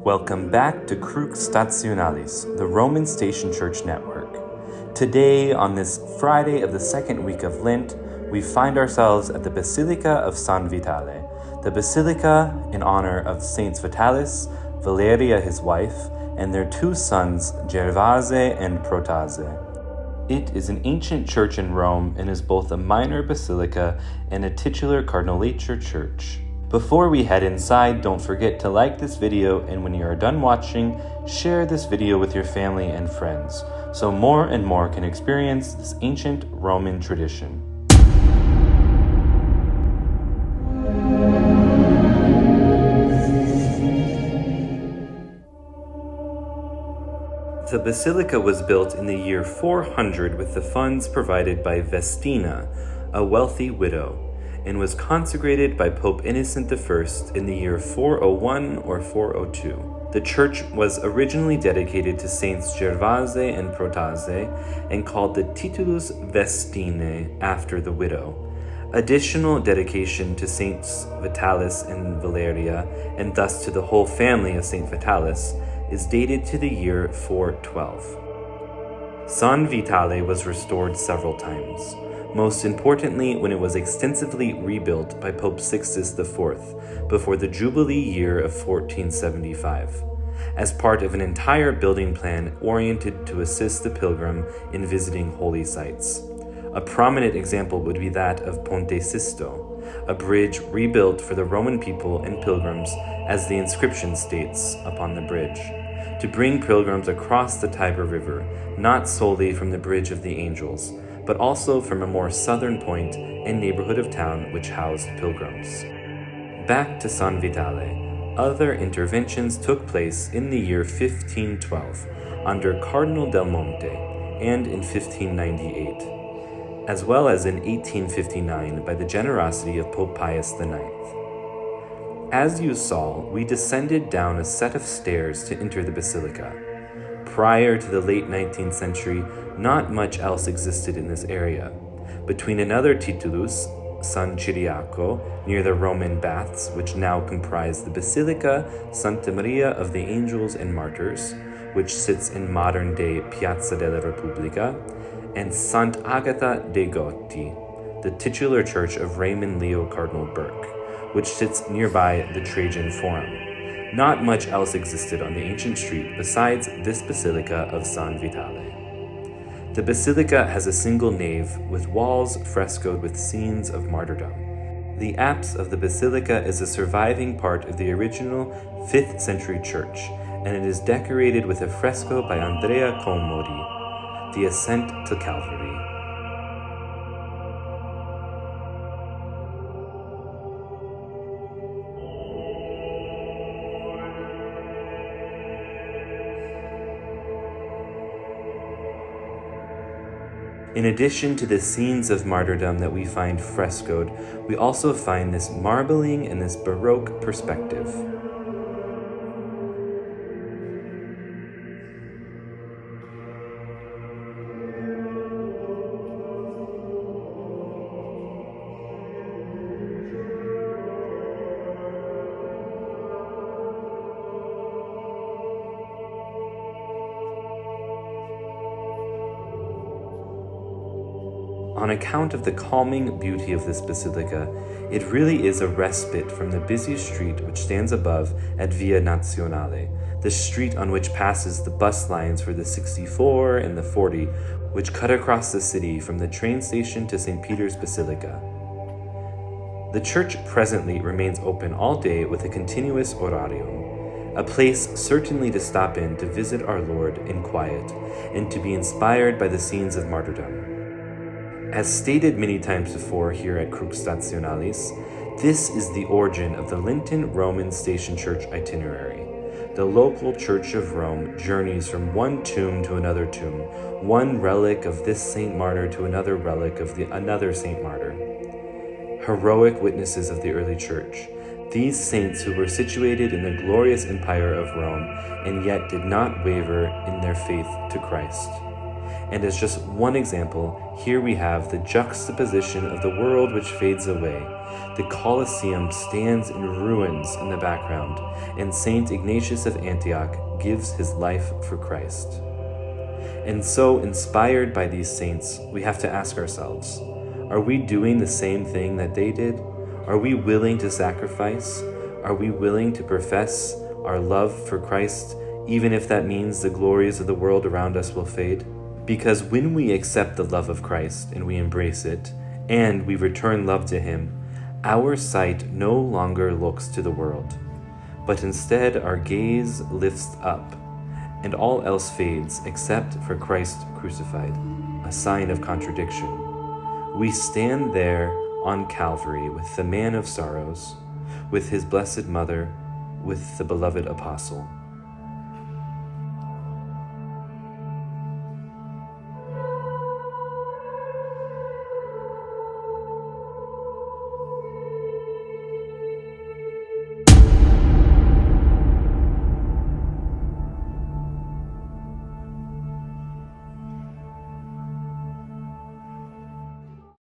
Welcome back to Crux Stationalis, the Roman Station Church Network. Today, on this Friday of the second week of Lent, we find ourselves at the Basilica of San Vitale, the basilica in honor of Saints Vitalis, Valeria his wife, and their two sons, Gervase and Protase. It is an ancient church in Rome and is both a minor basilica and a titular cardinalate church. Before we head inside, don't forget to like this video, and when you are done watching, share this video with your family and friends, so more and more can experience this ancient Roman tradition. The basilica was built in the year 400 with the funds provided by Vestina, a wealthy widow, and was consecrated by Pope Innocent I in the year 401 or 402. The church was originally dedicated to Saints Gervase and Protase and called the Titulus Vestine after the widow. Additional dedication to Saints Vitalis and Valeria, and thus to the whole family of Saint Vitalis, is dated to the year 412. San Vitale was restored several times, most importantly when it was extensively rebuilt by Pope Sixtus IV before the Jubilee year of 1475, as part of an entire building plan oriented to assist the pilgrim in visiting holy sites. A prominent example would be that of Ponte Sisto, a bridge rebuilt for the Roman people and pilgrims, as the inscription states upon the bridge, to bring pilgrims across the Tiber River, not solely from the Bridge of the Angels, but also from a more southern point and neighborhood of town which housed pilgrims. Back to San Vitale, other interventions took place in the year 1512 under Cardinal del Monte and in 1598, as well as in 1859 by the generosity of Pope Pius IX. As you saw, we descended down a set of stairs to enter the basilica. Prior to the late 19th century, not much else existed in this area. Between another titulus, San Ciriaco, near the Roman baths, which now comprise the Basilica Santa Maria of the Angels and Martyrs, which sits in modern-day Piazza della Repubblica, and Sant'Agata dei Gotti, the titular church of Raymond Leo Cardinal Burke, which sits nearby the Trajan Forum. Not much else existed on the ancient street besides this basilica of San Vitale. The basilica has a single nave with walls frescoed with scenes of martyrdom. The apse of the basilica is a surviving part of the original 5th century church, and it is decorated with a fresco by Andrea Comodi, The Ascent to Calvary. In addition to the scenes of martyrdom that we find frescoed, we also find this marbling and this Baroque perspective. On account of the calming beauty of this basilica, it really is a respite from the busy street which stands above at Via Nazionale, the street on which passes the bus lines for the 64 and the 40, which cut across the city from the train station to St. Peter's Basilica. The church presently remains open all day with a continuous orarium, a place certainly to stop in to visit our Lord in quiet and to be inspired by the scenes of martyrdom. As stated many times before here at Crux Stationalis, this is the origin of the Lenten Roman Station Church itinerary. The local Church of Rome journeys from one tomb to another tomb, one relic of this saint martyr to another relic of another saint martyr. Heroic witnesses of the early church, these saints who were situated in the glorious empire of Rome and yet did not waver in their faith to Christ. And as just one example, here we have the juxtaposition of the world which fades away. The Colosseum stands in ruins in the background, and Saint Ignatius of Antioch gives his life for Christ. And so, inspired by these saints, we have to ask ourselves, are we doing the same thing that they did? Are we willing to sacrifice? Are we willing to profess our love for Christ, even if that means the glories of the world around us will fade? Because when we accept the love of Christ and we embrace it, and we return love to him, our sight no longer looks to the world, but instead our gaze lifts up, and all else fades except for Christ crucified, a sign of contradiction. We stand there on Calvary with the man of sorrows, with his blessed mother, with the beloved apostle.